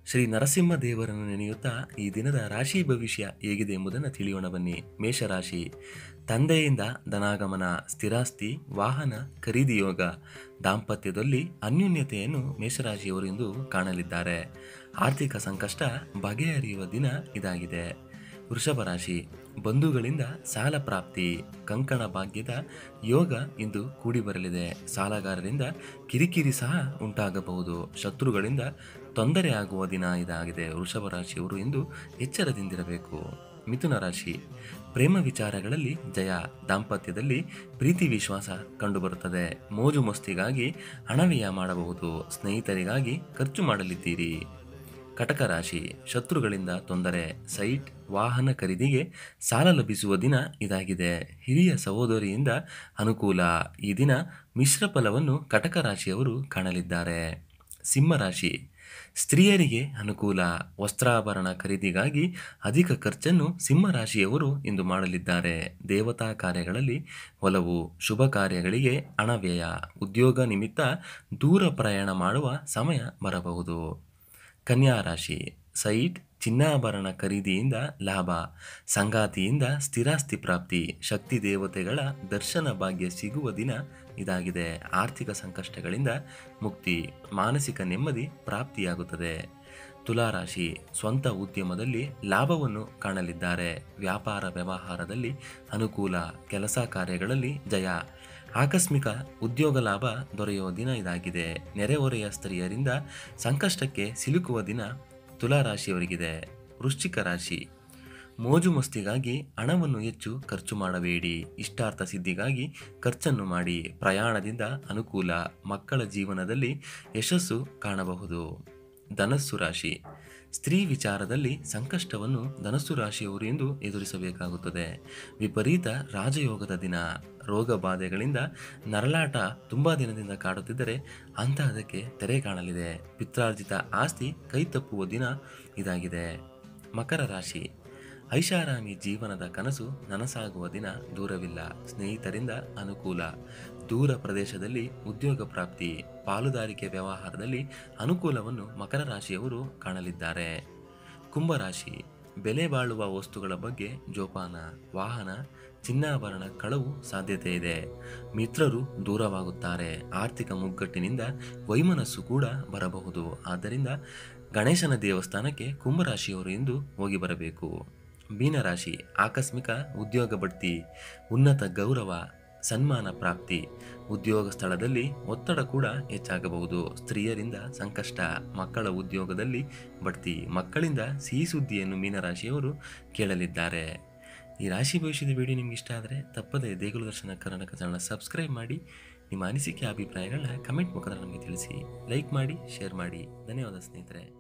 ಶ್ರೀ ನರಸಿಂಹ ದೇವರನ್ನು ನೆನೆಯುತ್ತಾ ಈ ದಿನದ ರಾಶಿ ಭವಿಷ್ಯ ಹೇಗಿದೆ ಎಂಬುದನ್ನು ತಿಳಿಯೋಣ ಬನ್ನಿ. ಮೇಷರಾಶಿ, ತಂದೆಯಿಂದ ಧನಾಗಮನ, ಸ್ಥಿರಾಸ್ತಿ, ವಾಹನ ಖರೀದಿ ಯೋಗ, ದಾಂಪತ್ಯದಲ್ಲಿ ಅನ್ಯೋನ್ಯತೆಯನ್ನು ಮೇಷರಾಶಿಯವರು ಇಂದು ಕಾಣಲಿದ್ದಾರೆ. ಆರ್ಥಿಕ ಸಂಕಷ್ಟ ಬಗೆಹರಿಯುವ ದಿನ ಇದಾಗಿದೆ. ವೃಷಭ ರಾಶಿ, ಬಂಧುಗಳಿಂದ ಸಾಲ ಪ್ರಾಪ್ತಿ, ಕಂಕಣ ಭಾಗ್ಯದ ಯೋಗ ಇಂದು ಕೂಡಿ ಬರಲಿದೆ. ಸಾಲಗಾರರಿಂದ ಕಿರಿಕಿರಿ ಸಹ ಉಂಟಾಗಬಹುದು. ಶತ್ರುಗಳಿಂದ ತೊಂದರೆ ಆಗುವ ದಿನ ಇದಾಗಿದೆ. ವೃಷಭ ರಾಶಿಯವರು ಇಂದು ಎಚ್ಚರದಿಂದಿರಬೇಕು. ಮಿಥುನ ರಾಶಿ, ಪ್ರೇಮ ವಿಚಾರಗಳಲ್ಲಿ ಜಯ, ದಾಂಪತ್ಯದಲ್ಲಿ ಪ್ರೀತಿ ವಿಶ್ವಾಸ ಕಂಡುಬರುತ್ತದೆ. ಮೋಜು ಮಸ್ತಿಗಾಗಿ ಹಣವ್ಯಯ ಮಾಡಬಹುದು. ಸ್ನೇಹಿತರಿಗಾಗಿ ಖರ್ಚು ಮಾಡಲಿದ್ದೀರಿ. ಕಟಕ ರಾಶಿ, ಶತ್ರುಗಳಿಂದ ತೊಂದರೆ, ಸೈಟ್, ವಾಹನ ಖರೀದಿಗೆ ಸಾಲ ಲಭಿಸುವ ದಿನ ಇದಾಗಿದೆ. ಹಿರಿಯ ಸಹೋದರಿಯಿಂದ ಅನುಕೂಲ. ಈ ದಿನ ಮಿಶ್ರ ಫಲವನ್ನು ಕಟಕ ರಾಶಿಯವರು ಕಾಣಲಿದ್ದಾರೆ. ಸಿಂಹರಾಶಿ, ಸ್ತ್ರೀಯರಿಗೆ ಅನುಕೂಲ. ವಸ್ತ್ರಾಭರಣ ಖರೀದಿಗಾಗಿ ಅಧಿಕ ಖರ್ಚನ್ನು ಸಿಂಹರಾಶಿಯವರು ಇಂದು ಮಾಡಲಿದ್ದಾರೆ. ದೇವತಾ ಕಾರ್ಯಗಳಲ್ಲಿ ಒಲವು, ಶುಭ ಕಾರ್ಯಗಳಿಗೆ ಹಣ ವ್ಯಯ, ಉದ್ಯೋಗ ನಿಮಿತ್ತ ದೂರ ಪ್ರಯಾಣ ಮಾಡುವ ಸಮಯ ಬರಬಹುದು. ಕನ್ಯಾ ರಾಶಿ, ಸೈಟ್, ಚಿನ್ನಾಭರಣ ಖರೀದಿಯಿಂದ ಲಾಭ, ಸಂಗಾತಿಯಿಂದ ಸ್ಥಿರಾಸ್ತಿ ಪ್ರಾಪ್ತಿ, ಶಕ್ತಿ ದೇವತೆಗಳ ದರ್ಶನ ಭಾಗ್ಯ ಸಿಗುವ ದಿನ ಇದಾಗಿದೆ. ಆರ್ಥಿಕ ಸಂಕಷ್ಟಗಳಿಂದ ಮುಕ್ತಿ, ಮಾನಸಿಕ ನೆಮ್ಮದಿ ಪ್ರಾಪ್ತಿಯಾಗುತ್ತದೆ. ತುಲಾರಾಶಿ, ಸ್ವಂತ ಉದ್ಯಮದಲ್ಲಿ ಲಾಭವನ್ನು ಕಾಣಲಿದ್ದಾರೆ. ವ್ಯಾಪಾರ ವ್ಯವಹಾರದಲ್ಲಿ ಅನುಕೂಲ, ಕೆಲಸ ಕಾರ್ಯಗಳಲ್ಲಿ ಜಯ, ಆಕಸ್ಮಿಕ ಉದ್ಯೋಗ ಲಾಭ ದೊರೆಯುವ ದಿನ ಇದಾಗಿದೆ. ನೆರೆಹೊರೆಯ ಸ್ತ್ರೀಯರಿಂದ ಸಂಕಷ್ಟಕ್ಕೆ ಸಿಲುಕುವ ದಿನ ತುಲಾರಾಶಿಯವರಿಗಿದೆ. ವೃಶ್ಚಿಕ ರಾಶಿ, ಮೋಜು ಮಸ್ತಿಗಾಗಿ ಹಣವನ್ನು ಹೆಚ್ಚು ಖರ್ಚು ಮಾಡಬೇಡಿ. ಇಷ್ಟಾರ್ಥ ಸಿದ್ಧಿಗಾಗಿ ಖರ್ಚನ್ನು ಮಾಡಿ. ಪ್ರಯಾಣದಿಂದ ಅನುಕೂಲ, ಮಕ್ಕಳ ಜೀವನದಲ್ಲಿ ಯಶಸ್ಸು ಕಾಣಬಹುದು. ಧನಸ್ಸು ರಾಶಿ, ಸ್ತ್ರೀ ವಿಚಾರದಲ್ಲಿ ಸಂಕಷ್ಟವನ್ನು ಧನಸ್ಸು ರಾಶಿಯವರು ಎಂದು ಎದುರಿಸಬೇಕಾಗುತ್ತದೆ. ವಿಪರೀತ ರಾಜಯೋಗದ ದಿನ. ರೋಗ ಬಾಧೆಗಳಿಂದ ನರಳಾಟ ತುಂಬ ದಿನದಿಂದ ಕಾಡುತ್ತಿದ್ದರೆ ಅಂತಹದಕ್ಕೆ ತೆರೆ ಕಾಣಲಿದೆ. ಪಿತ್ರಾರ್ಜಿತ ಆಸ್ತಿ ಕೈತಪ್ಪುವ ದಿನ ಇದಾಗಿದೆ. ಮಕರ ರಾಶಿ, ಐಷಾರಾಮಿ ಜೀವನದ ಕನಸು ನನಸಾಗುವ ದಿನ ದೂರವಿಲ್ಲ. ಸ್ನೇಹಿತರಿಂದ ಅನುಕೂಲ, ದೂರ ಪ್ರದೇಶದಲ್ಲಿ ಉದ್ಯೋಗ ಪ್ರಾಪ್ತಿ, ಪಾಲುದಾರಿಕೆ ವ್ಯವಹಾರದಲ್ಲಿ ಅನುಕೂಲವನ್ನು ಮಕರ ರಾಶಿಯವರು ಕಾಣಲಿದ್ದಾರೆ. ಕುಂಭರಾಶಿ, ಬೆಲೆ ಬಾಳುವ ವಸ್ತುಗಳ ಬಗ್ಗೆ ಜೋಪಾನ, ವಾಹನ ಚಿನ್ನಾಭರಣ ಕಳವು ಸಾಧ್ಯತೆ ಇದೆ. ಮಿತ್ರರು ದೂರವಾಗುತ್ತಾರೆ. ಆರ್ಥಿಕ ಮುಗ್ಗಟ್ಟಿನಿಂದ ವೈಮನಸ್ಸು ಕೂಡ ಬರಬಹುದು. ಆದ್ದರಿಂದ ಗಣೇಶನ ದೇವಸ್ಥಾನಕ್ಕೆ ಕುಂಭರಾಶಿಯವರು ಇಂದು ಹೋಗಿ ಬರಬೇಕು. ಮೀನರಾಶಿ, ಆಕಸ್ಮಿಕ ಉದ್ಯೋಗ ಬಡ್ತಿ, ಉನ್ನತ ಗೌರವ, ಸನ್ಮಾನ ಪ್ರಾಪ್ತಿ, ಉದ್ಯೋಗ ಸ್ಥಳದಲ್ಲಿ ಒತ್ತಡ ಕೂಡ ಹೆಚ್ಚಾಗಬಹುದು. ಸ್ತ್ರೀಯರಿಂದ ಸಂಕಷ್ಟ, ಮಕ್ಕಳ ಉದ್ಯೋಗದಲ್ಲಿ ಬಡ್ತಿ, ಮಕ್ಕಳಿಂದ ಸಿಹಿ ಸುದ್ದಿಯನ್ನು ಮೀನರಾಶಿಯವರು ಕೇಳಲಿದ್ದಾರೆ. ಈ ರಾಶಿ ಭವಿಷ್ಯದ ವಿಡಿಯೋ ನಿಮ್ಗೆ ಇಷ್ಟ ಆದರೆ ತಪ್ಪದೇ ದೇಗುಲ ದರ್ಶನ ಕರ್ನಾಟಕ ಚಾನಲ್ ಸಬ್ಸ್ಕ್ರೈಬ್ ಮಾಡಿ. ನಿಮ್ಮ ಅನಿಸಿಕೆ ಅಭಿಪ್ರಾಯಗಳನ್ನ ಕಮೆಂಟ್ ಮುಖಾಂತರ ನಮಗೆ ತಿಳಿಸಿ. ಲೈಕ್ ಮಾಡಿ, ಶೇರ್ ಮಾಡಿ. ಧನ್ಯವಾದ ಸ್ನೇಹಿತರೆ.